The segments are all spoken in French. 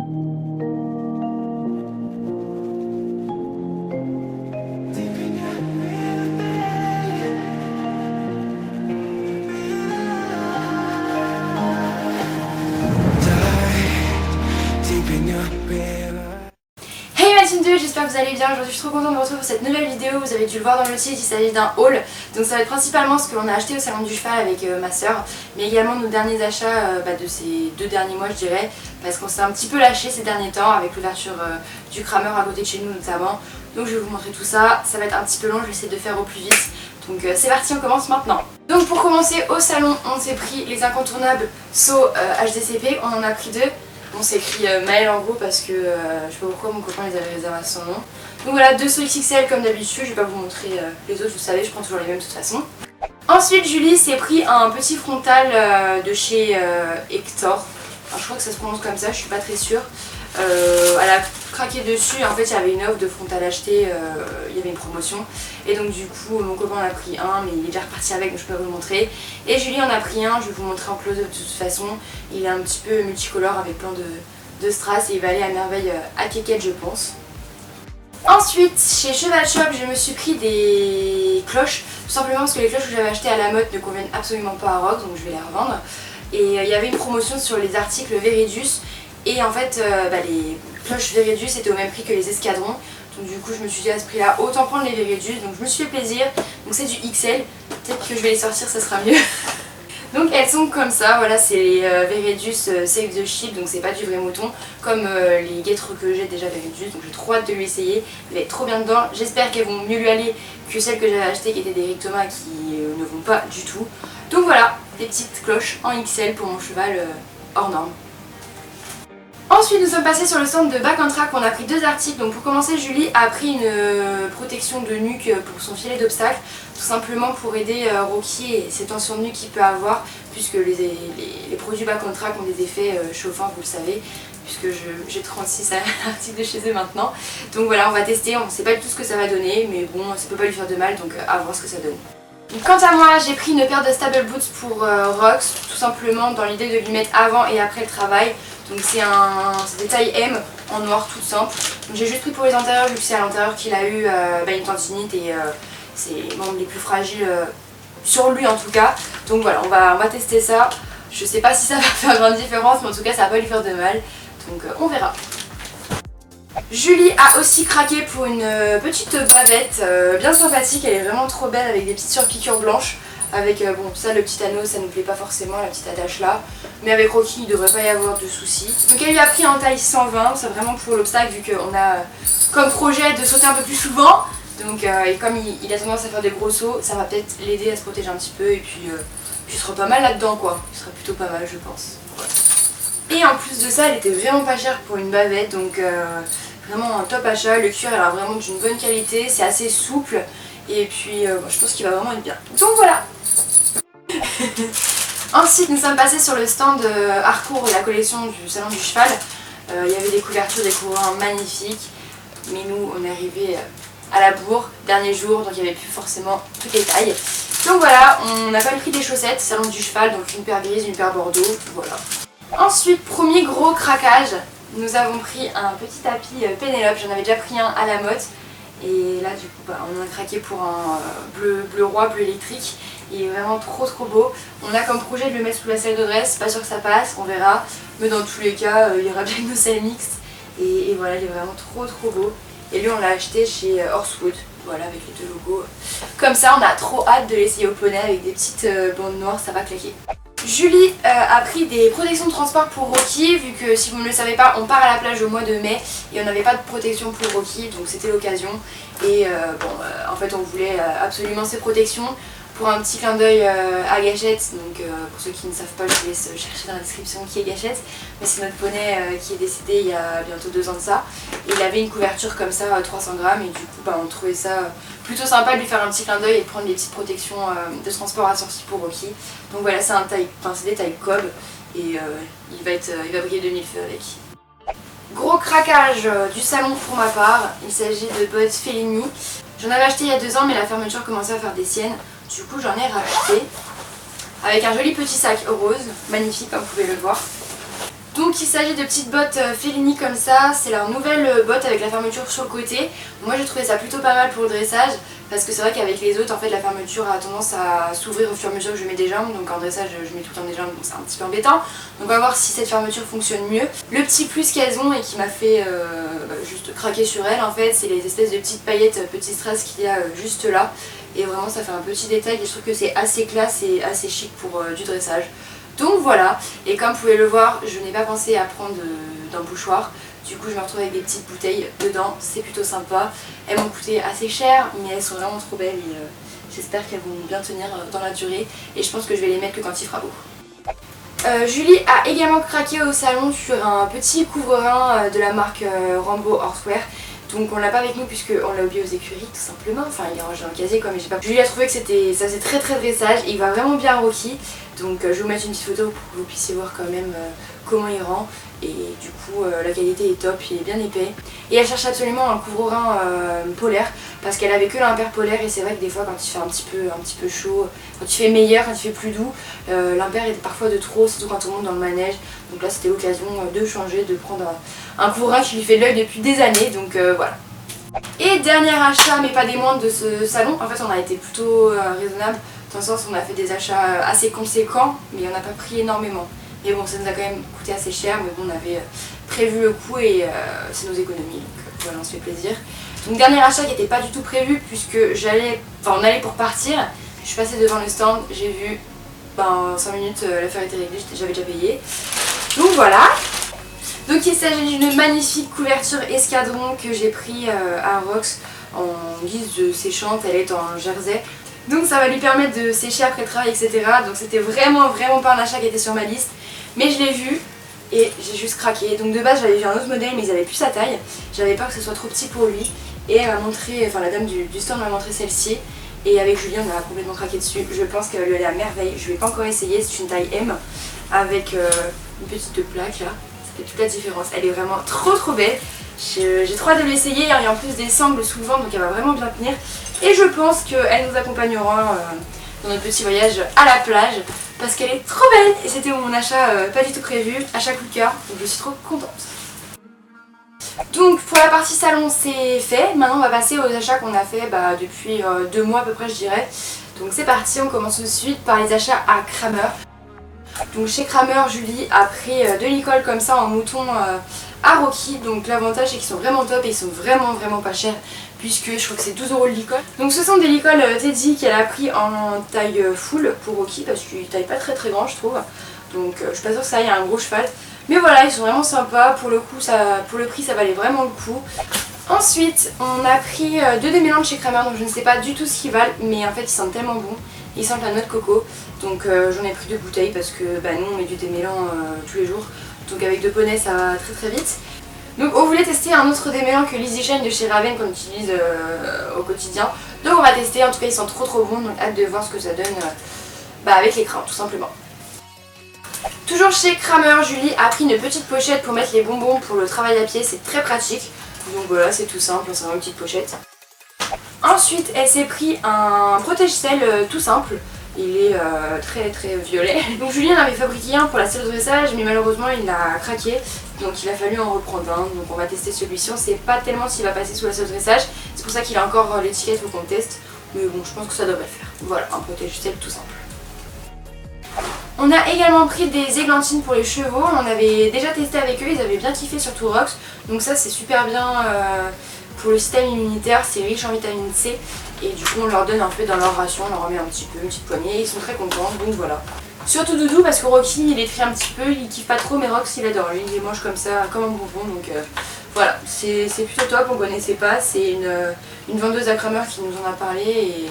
Hey ma team 2, j'espère que vous allez bien. Aujourd'hui je suis trop contente de vous retrouver pour cette nouvelle vidéo. Vous avez dû le voir dans le titre, il s'agit d'un haul. Donc ça va être principalement ce que l'on a acheté au salon du cheval avec ma soeur, mais également nos derniers achats de ces 2 derniers mois je dirais, parce qu'on s'est un petit peu lâché ces derniers temps avec l'ouverture du Kramer à côté de chez nous notamment. Donc je vais vous montrer tout ça, ça va être un petit peu long, je vais essayer de faire au plus vite. Donc c'est parti, on commence maintenant. Donc pour commencer au salon, on s'est pris les incontournables So HDCP, on en a pris 2. On s'est écrit Maël en gros parce que je sais pas pourquoi mon copain les avait réservés à son nom. Donc voilà, 2 So XXL comme d'habitude, je vais pas vous montrer les autres, vous savez, je prends toujours les mêmes de toute façon. Ensuite Julie s'est pris un petit frontal de chez Hector. Alors, je crois que ça se prononce comme ça, je suis pas très sûre. Elle a craqué dessus, en fait il y avait une offre de frontal acheté, il y avait une promotion. Et donc du coup mon copain en a pris un, mais il est déjà reparti avec, donc je peux vous le montrer. Et Julie en a pris un, je vais vous montrer en close de toute façon. Il est un petit peu multicolore avec plein de strass et il va aller à merveille à Keket je pense. Ensuite chez Cheval Shop je me suis pris des cloches, tout simplement parce que les cloches que j'avais achetées à la mode ne conviennent absolument pas à Rox, donc je vais les revendre. Et il y avait une promotion sur les articles Veridius. Et en fait, les cloches Veridius étaient au même prix que les escadrons. Donc du coup je me suis dit à ce prix là, autant prendre les Veridius. Donc je me suis fait plaisir. Donc c'est du XL. Peut-être que je vais les sortir, ça sera mieux. Donc elles sont comme ça, voilà, c'est les Veridius Save the Ship. Donc c'est pas du vrai mouton comme les guêtres que j'ai déjà Veridius. Donc j'ai trop hâte de lui essayer. Elle est trop bien dedans. J'espère qu'elles vont mieux lui aller que celles que j'avais achetées qui étaient des Eric Thomas qui ne vont pas du tout. Donc voilà, des petites cloches en XL pour mon cheval hors norme. Ensuite nous sommes passés sur le stand de Back on Track, on a pris 2 articles. Donc pour commencer Julie a pris une protection de nuque pour son filet d'obstacle, tout simplement pour aider Rocky et ses tensions de nuque qu'il peut avoir, puisque les produits Back on Track ont des effets chauffants, vous le savez, puisque j'ai 36 articles de chez eux maintenant. Donc voilà, on va tester, on ne sait pas du tout ce que ça va donner, mais bon ça peut pas lui faire de mal, donc à voir ce que ça donne. Quant à moi, j'ai pris une paire de Stable Boots pour Rox, tout simplement dans l'idée de lui mettre avant et après le travail. Donc c'est des tailles M en noir tout simple. J'ai juste pris pour les intérieurs vu que c'est à l'intérieur qu'il a eu une tendinite et c'est les membres les plus fragiles sur lui en tout cas. Donc voilà, on va tester ça. Je sais pas si ça va faire grande différence, mais en tout cas ça va pas lui faire de mal. Donc on verra. Julie a aussi craqué pour une petite bavette bien sympathique, elle est vraiment trop belle avec des petites surpiqûres blanches. Avec bon ça le petit anneau ça nous plaît pas forcément, la petite attache là, mais avec Rocky il devrait pas y avoir de soucis. Donc elle lui a pris en taille 120, c'est vraiment pour l'obstacle vu qu'on a comme projet de sauter un peu plus souvent. Donc et comme il a tendance à faire des gros sauts, ça va peut-être l'aider à se protéger un petit peu et puis il sera pas mal là-dedans quoi, il sera plutôt pas mal je pense. Ouais. Et en plus de ça elle était vraiment pas chère pour une bavette, donc vraiment un top achat, le cuir elle a vraiment d'une bonne qualité, c'est assez souple. Et puis je pense qu'il va vraiment être bien. Donc voilà. Ensuite nous sommes passés sur le stand Harcourt, la collection du salon du cheval. Il y avait des couvertures, des courants magnifiques. Mais nous on est arrivé à la bourre, dernier jour, donc il n'y avait plus forcément toutes les tailles. Donc voilà, on n'a pas pris des chaussettes, salon du cheval, donc une paire grise, une paire bordeaux, voilà. Ensuite, premier gros craquage, nous avons pris un petit tapis Pénélope, j'en avais déjà pris un à la mode. Et là du coup on a craqué pour un bleu roi, bleu électrique. Il est vraiment trop beau. On a comme projet de le mettre sous la salle de dress, pas sûr que ça passe, on verra. Mais dans tous les cas il y aura bien nos salles mixtes. Et voilà, il est vraiment trop beau. Et lui on l'a acheté chez Horsewood, voilà avec les 2 logos. Comme ça on a trop hâte de l'essayer au poney avec des petites bandes noires, ça va claquer. Julie a pris des protections de transport pour Rocky, vu que si vous ne le savez pas, on part à la plage au mois de mai et on n'avait pas de protection pour Rocky, donc c'était l'occasion. Et en fait on voulait absolument ces protections pour un petit clin d'œil à Gachette. Donc pour ceux qui ne savent pas, je vous laisse chercher dans la description qui est Gachette. Mais c'est notre poney qui est décédé il y a bientôt 2 ans de ça. Et il avait une couverture comme ça, 300 grammes, et du coup on trouvait ça plutôt sympa de lui faire un petit clin d'œil et de prendre des petites protections de transport assorties pour Rocky. Donc voilà, c'est des tailles Cobb et il va briller de mille feux avec. Gros craquage du salon pour ma part, il s'agit de bottes Fellini. J'en avais acheté il y a 2 ans mais la fermeture commençait à faire des siennes, du coup j'en ai racheté. Avec un joli petit sac rose, magnifique comme vous pouvez le voir. Donc Donc il s'agit de petites bottes Fellini comme ça, c'est leur nouvelle botte avec la fermeture sur le côté. Moi j'ai trouvé ça plutôt pas mal pour le dressage parce que c'est vrai qu'avec les autres en fait la fermeture a tendance à s'ouvrir au fur et à mesure que je mets des jambes, donc en dressage je mets tout le temps des jambes donc c'est un petit peu embêtant. Donc on va voir si cette fermeture fonctionne mieux. Le petit plus qu'elles ont et qui m'a fait juste craquer sur elles en fait, c'est les espèces de petites paillettes, petits strass qu'il y a juste là. Et vraiment ça fait un petit détail et je trouve que c'est assez classe et assez chic pour du dressage. Donc voilà, et comme vous pouvez le voir, je n'ai pas pensé à prendre d'embouchoir. Du coup je me retrouve avec des petites bouteilles dedans, c'est plutôt sympa. Elles m'ont coûté assez cher, mais elles sont vraiment trop belles et j'espère qu'elles vont bien tenir dans la durée. Et je pense que je vais les mettre que quand il fera beau. Julie a également craqué au salon sur un petit couvre-rein de la marque Rambo Horsewear. Donc on l'a pas avec nous puisqu'on l'a oublié aux écuries tout simplement, enfin il est rangé dans le casier quoi mais j'ai pas... Julie a trouvé que ça faisait très dressage, il va vraiment bien à Rocky. Donc je vais vous mettre une petite photo pour que vous puissiez voir quand même comment il rend. Et du coup la qualité est top, il est bien épais. Et elle cherche absolument un couvre-rein polaire parce qu'elle avait que l'imper polaire et c'est vrai que des fois quand il fait un petit peu chaud, quand il fait meilleur, quand il fait plus doux, l'imper est parfois de trop, surtout quand on monte dans le manège. Donc là c'était l'occasion de changer, de prendre un couvre-rein qui lui fait de l'œil depuis des années, donc voilà. Et dernier achat, mais pas des moindres de ce salon, en fait on a été plutôt raisonnable, dans le sens où on a fait des achats assez conséquents, mais on n'a pas pris énormément. Mais bon, ça nous a quand même coûté assez cher, mais bon, on avait prévu le coup et c'est nos économies, donc voilà, on se fait plaisir. Donc dernier achat qui n'était pas du tout prévu, puisque on allait pour partir, je suis passée devant le stand, j'ai vu, 5 minutes, l'affaire était réglée, j'avais déjà payé. Donc voilà. Donc il s'agit d'une magnifique couverture escadron que j'ai pris à Rox en guise de séchante, elle est en jersey. Donc ça va lui permettre de sécher après le travail, etc. Donc c'était vraiment pas un achat qui était sur ma liste. Mais je l'ai vu et j'ai juste craqué. Donc de base j'avais vu un autre modèle mais ils avaient plus sa taille. J'avais peur que ce soit trop petit pour lui. Et elle m'a montré, enfin la dame du stand m'a montré celle-ci. Et avec Julien on a complètement craqué dessus. Je pense qu'elle va lui aller à merveille. Je ne l'ai pas encore essayé, c'est une taille M avec une petite plaque là. Ça fait toute la différence. Elle est vraiment trop belle. J'ai trop hâte de l'essayer. Il y a en plus des sangles sous le ventre donc elle va vraiment bien tenir. Et je pense qu'elle nous accompagnera dans notre petit voyage à la plage parce qu'elle est trop belle et c'était mon achat pas du tout prévu, achat coup de cœur, donc je suis trop contente. Donc pour la partie salon c'est fait, maintenant on va passer aux achats qu'on a fait depuis 2 mois à peu près je dirais. Donc c'est parti, on commence tout de suite par les achats à Kramer. Donc chez Kramer, Julie a pris 2 licoles comme ça en mouton à Rocky. Donc l'avantage c'est qu'ils sont vraiment top et ils sont vraiment pas chers puisque je crois que c'est 12 € le licol. Donc ce sont des licoles Teddy qu'elle a pris en taille full pour Rocky parce qu'il taille pas très grand je trouve. Donc je suis pas sûre que ça aille à un gros cheval. Mais voilà, ils sont vraiment sympas, pour le coup, pour le prix ça valait vraiment le coup. Ensuite on a pris 2 démêlants de chez Kramer, donc je ne sais pas du tout ce qu'ils valent mais en fait ils sentent tellement bon. Ils sentent la noix de coco, donc j'en ai pris 2 bouteilles parce que nous on met du démêlant tous les jours. Donc avec 2 poneys ça va très vite. Donc on voulait tester un autre démêlant que l'Easy Shine de chez Raven qu'on utilise au quotidien. Donc on va tester, en tout cas ils sont trop bons, donc hâte de voir ce que ça donne avec l'écran tout simplement. Toujours chez Kramer, Julie a pris une petite pochette pour mettre les bonbons pour le travail à pied, c'est très pratique. Donc voilà, c'est tout simple, c'est vraiment une petite pochette. Ensuite elle s'est pris un protège-sel tout simple. Il est très violet. Donc Julien avait fabriqué un pour la selle de dressage mais malheureusement il a craqué. Donc il a fallu en reprendre un. Donc on va tester celui-ci. On ne sait pas tellement s'il va passer sous la selle de dressage. C'est pour ça qu'il a encore l'étiquette, faut qu'on le teste. Mais bon, je pense que ça devrait le faire. Voilà, un protège-sel tout simple. On a également pris des églantines pour les chevaux. On avait déjà testé avec eux, ils avaient bien kiffé sur Rox. Donc ça c'est super bien pour le système immunitaire, c'est riche en vitamine C. Et du coup on leur donne un peu dans leur ration, on leur remet un petit peu, une petite poignée, ils sont très contents, donc voilà. Surtout Doudou parce que Rocky il est très un petit peu, il kiffe pas trop mais Rox il adore, lui il les mange comme ça, comme un bonbon, donc voilà, c'est plutôt top, on connaissait pas, c'est une vendeuse à Kramer qui nous en a parlé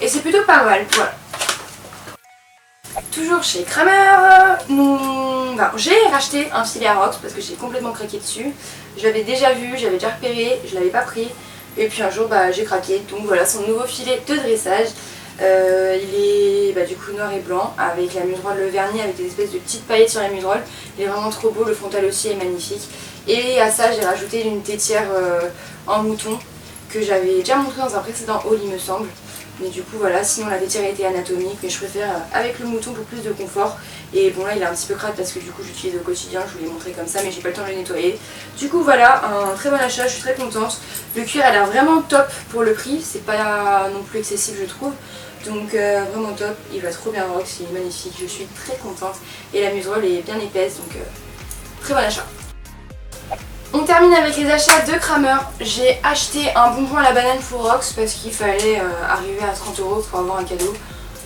et c'est plutôt pas mal, voilà. Toujours chez Kramer, j'ai racheté un filet à Rox parce que j'ai complètement craqué dessus. Je l'avais déjà vu, j'avais déjà repéré, je l'avais pas pris. Et puis un jour j'ai craqué, donc voilà son nouveau filet de dressage. Il est du coup noir et blanc avec la mudrolle, le vernis avec des espèces de petites paillettes sur la mudrolle. Il est vraiment trop beau, le frontal aussi est magnifique. Et à ça j'ai rajouté une tétière en mouton que j'avais déjà montré dans un précédent haul il me semble. Mais du coup voilà, sinon la vêtière était anatomique, mais je préfère avec le mouton pour plus de confort. Et bon là il est un petit peu crade parce que du coup j'utilise au quotidien, je vous l'ai montré comme ça mais j'ai pas le temps de le nettoyer. Du coup voilà, un très bon achat, je suis très contente. Le cuir a l'air vraiment top pour le prix, c'est pas non plus excessif je trouve. Donc vraiment top, il va trop bien rock, c'est magnifique, je suis très contente. Et la muserolle est bien épaisse donc très bon achat. On termine avec les achats de Kramer. J'ai acheté un bonbon à la banane pour Rox parce qu'il fallait arriver à 30 € pour avoir un cadeau.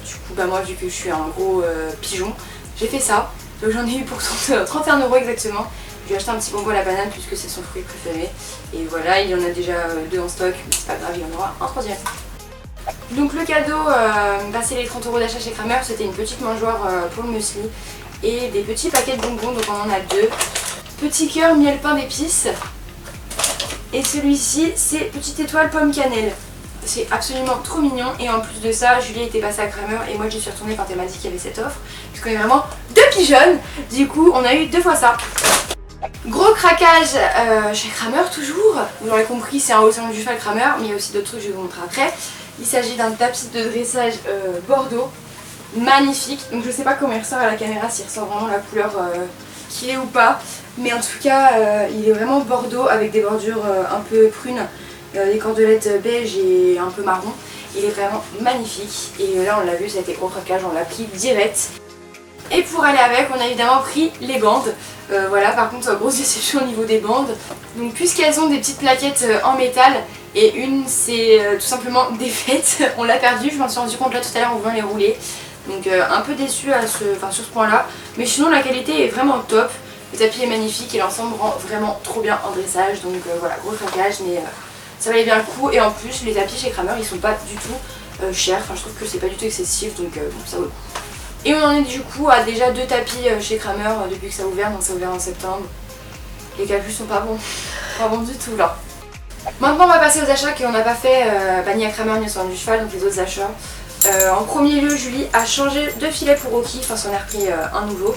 Du coup bah moi vu que je suis un gros pigeon, j'ai fait ça. Donc j'en ai eu pour 31 € exactement. J'ai acheté un petit bonbon à la banane puisque c'est son fruit préféré. Et voilà, il y en a déjà 2 en stock, mais c'est pas grave, il y en aura un troisième. Donc le cadeau, c'est les 30 € d'achat chez Kramer, c'était une petite mangeoire pour le muesli et des petits paquets de bonbons, donc on en a 2. Petit cœur miel pain d'épices et celui-ci c'est petite étoile pomme cannelle. C'est absolument trop mignon et en plus de ça Julie était passée à Kramer et moi j'y suis retournée quand elle m'a dit qu'il y avait cette offre puisqu'on est vraiment 2 pigeonnes. Du coup on a eu 2 fois ça. Gros craquage chez Kramer toujours. Vous l'aurez compris, c'est un haut salon du cheval Kramer, mais il y a aussi d'autres trucs que je vais vous montrer après. Il s'agit d'un tapis de dressage bordeaux, magnifique. Donc je sais pas comment il ressort à la caméra, s'il ressort vraiment la couleur qu'il est ou pas. Mais en tout cas, il est vraiment bordeaux avec des bordures un peu prunes, des cordelettes beige et un peu marron. Il est vraiment magnifique. Et là on l'a vu, ça a été gros craquage, on l'a pris direct. Et pour aller avec, on a évidemment pris les bandes. Voilà, par contre, grosse déception au niveau des bandes. Donc puisqu'elles ont des petites plaquettes en métal, et une c'est tout simplement défaite, on l'a perdue, je m'en suis rendu compte là tout à l'heure en voulant les rouler. Donc un peu déçue sur ce point là. Mais sinon la qualité est vraiment top. Le tapis est magnifique et l'ensemble rend vraiment trop bien en dressage. Donc voilà, gros craquage, mais ça valait bien le coup. Et en plus, les tapis chez Kramer, ils sont pas du tout chers. Enfin, je trouve que c'est pas du tout excessif, donc bon, ça vaut le coup. Et on en est du coup à déjà 2 tapis chez Kramer depuis que ça a ouvert, donc ça a ouvert en septembre. Les calculs sont pas bons, pas bons du tout là. Maintenant on va passer aux achats qu'on n'a pas fait ni à Kramer ni au salon du cheval, donc les autres achats. En premier lieu, Julie a changé de filet pour Rocky, enfin on a repris un nouveau.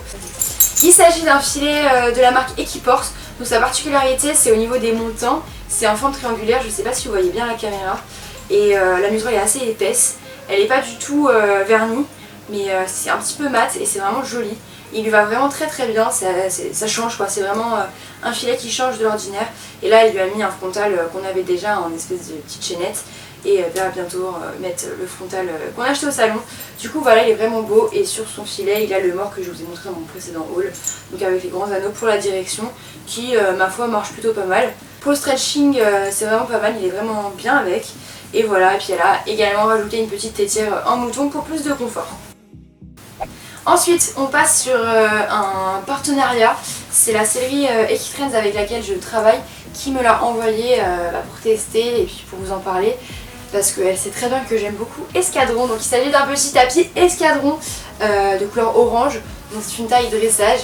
Il s'agit d'un filet de la marque Equiporse, donc sa particularité c'est au niveau des montants, c'est en forme triangulaire, je sais pas si vous voyez bien la caméra. Et la muserolle est assez épaisse, elle est pas du tout vernie. Mais c'est un petit peu mat et c'est vraiment joli. Il lui va vraiment très très bien, ça change quoi, c'est vraiment un filet qui change de l'ordinaire. Et là il lui a mis un frontal qu'on avait déjà en espèce de petite chaînette. Et elle va bientôt mettre le frontal qu'on a acheté au salon. Du coup voilà, il est vraiment beau et sur son filet il a le mort que je vous ai montré dans mon précédent haul. Donc avec les grands anneaux pour la direction qui ma foi marche plutôt pas mal. Pour le stretching c'est vraiment pas mal, il est vraiment bien avec. Et voilà, et puis elle a également rajouté une petite tétière en mouton pour plus de confort. Ensuite, on passe sur un partenariat, c'est la série Equitrends avec laquelle je travaille qui me l'a envoyé pour tester et puis pour vous en parler parce qu'elle sait très bien que j'aime beaucoup Escadron. Donc il s'agit d'un petit tapis Escadron de couleur orange, donc c'est une taille dressage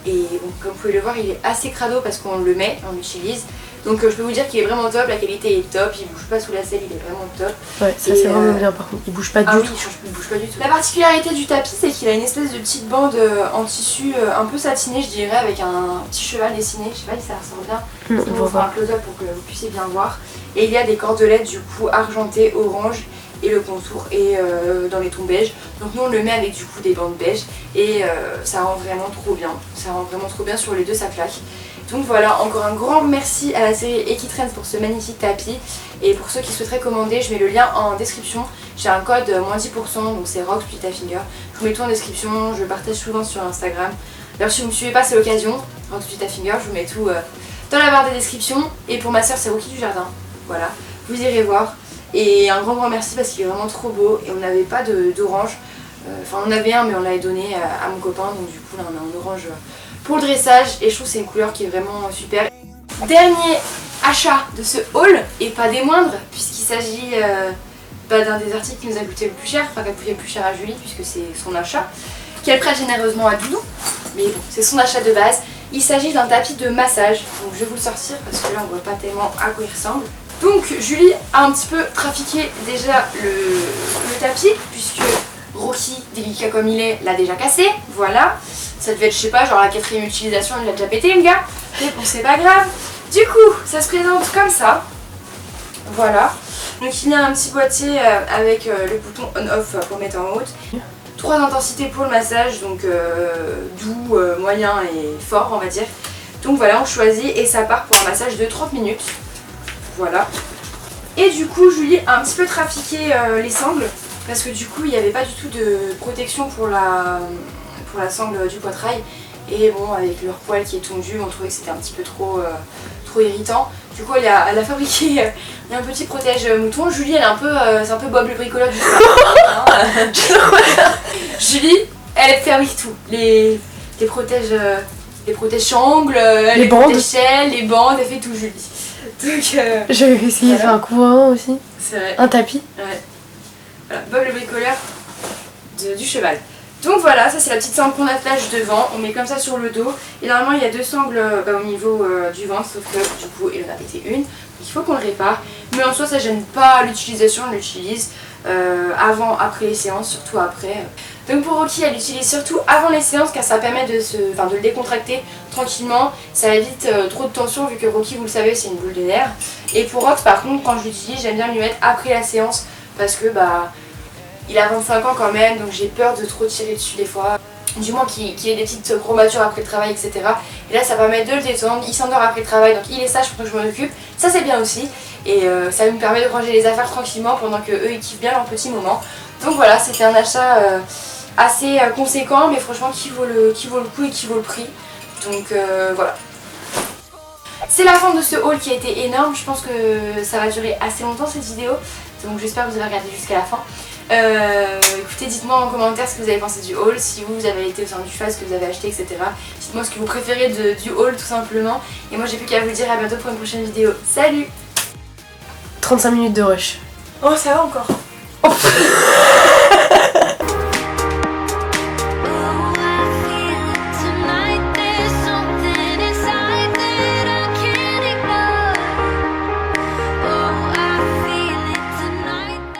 et bon, comme vous pouvez le voir il est assez crado parce qu'on le met, on l'utilise. Donc je peux vous dire qu'il est vraiment top, la qualité est top, il bouge pas sous la selle, il est vraiment top. Ouais, ça c'est vraiment bien par contre, il bouge pas du tout. Oui, il bouge pas du tout. La particularité du tapis c'est qu'il a une espèce de petite bande en tissu un peu satiné je dirais, avec un petit cheval dessiné, je sais pas si ça ressort bien. Je vais vous faire un close-up pour que vous puissiez bien voir. Et il y a des cordelettes du coup argentées, orange et le contour est dans les tons beige. Donc nous on le met avec du coup des bandes beige et ça rend vraiment trop bien. Ça rend vraiment trop bien sur les deux, ça claque. Donc voilà, encore un grand merci à la série Equitrends pour ce magnifique tapis. Et pour ceux qui souhaiteraient commander, je mets le lien en description. J'ai un code moins 10%, donc c'est Rox Pita Finger. Je vous mets tout en description, je le partage souvent sur Instagram. D'ailleurs si vous ne me suivez pas, c'est l'occasion. Rox Pita Finger, je vous mets tout dans la barre de description. Et pour ma soeur, c'est Rookie du Jardin. Voilà, vous irez voir. Et un grand merci parce qu'il est vraiment trop beau. Et on n'avait pas d'orange. Enfin on avait un mais on l'avait donné à mon copain. Donc du coup là on a un orange pour le dressage. Et je trouve que c'est une couleur qui est vraiment super. Dernier achat de ce haul, et pas des moindres, puisqu'il s'agit d'un des articles qui nous a coûté le plus cher. Enfin qui a coûté le plus cher à Julie puisque c'est son achat. Qu'elle prête généreusement à Doudou. Mais bon, c'est son achat de base. Il s'agit d'un tapis de massage. Donc je vais vous le sortir parce que là on voit pas tellement à quoi il ressemble. Donc Julie a un petit peu trafiqué déjà le tapis puisque Rocky, délicat comme il est, l'a déjà cassé. Voilà. Ça devait être, je sais pas, genre la 4e utilisation, il l'a déjà pété le gars. Mais bon, c'est pas grave. Du coup, ça se présente comme ça. Voilà. Donc il y a un petit boîtier avec le bouton on-off pour mettre en haute. 3 intensités pour le massage, donc doux, moyen et fort on va dire. Donc voilà, on choisit et ça part pour un massage de 30 minutes. Voilà. Et du coup Julie a un petit peu trafiqué les sangles parce que du coup il n'y avait pas du tout de protection pour la sangle du poitrail. Et bon, avec leur poil qui est tondu, on trouvait que c'était un petit peu trop irritant. Du coup elle a fabriqué un petit protège mouton. Julie elle est c'est un peu Bob le bricoleur du Julie elle fabrique tout. Les protèges sangles, les protèges-chelles, les bandes, elle fait tout Julie. Donc j'avais essayé de faire un couvrant aussi. C'est vrai. Un tapis. Ouais. Voilà, Bob le bricoleur du cheval. Donc voilà, ça c'est la petite sangle qu'on attache devant, on met comme ça sur le dos. Et normalement il y a 2 sangles au niveau du ventre, sauf que du coup il en a pété une. Donc il faut qu'on le répare. Mais en soi ça gêne pas l'utilisation, on l'utilise avant, après les séances, surtout après. Donc pour Rocky elle l'utilise surtout avant les séances car ça permet de le décontracter tranquillement. Ça évite trop de tension vu que Rocky vous le savez c'est une boule de nerfs. Et pour Rox par contre quand je l'utilise j'aime bien lui mettre après la séance parce que il a 25 ans quand même, donc j'ai peur de trop tirer dessus des fois. Du moins qu'il ait des petites courbatures après le travail, etc. Et là ça permet de le détendre, il s'endort après le travail, donc il est sage pour que je m'en occupe. Ça c'est bien aussi. Et ça me permet de ranger les affaires tranquillement pendant que eux ils kiffent bien leur petit moment. Donc voilà, c'était un achat assez conséquent, mais franchement qui vaut le coup et qui vaut le prix. Donc voilà. C'est la fin de ce haul qui a été énorme, je pense que ça va durer assez longtemps cette vidéo. Donc j'espère que vous avez regardé jusqu'à la fin. Écoutez, dites-moi en commentaire ce que vous avez pensé du haul, si vous avez été au sein du cheval, ce que vous avez acheté, etc. Dites-moi ce que vous préférez du haul tout simplement. Et moi j'ai plus qu'à vous dire à bientôt pour une prochaine vidéo. Salut! 35 minutes de rush. Oh ça va encore. Oh.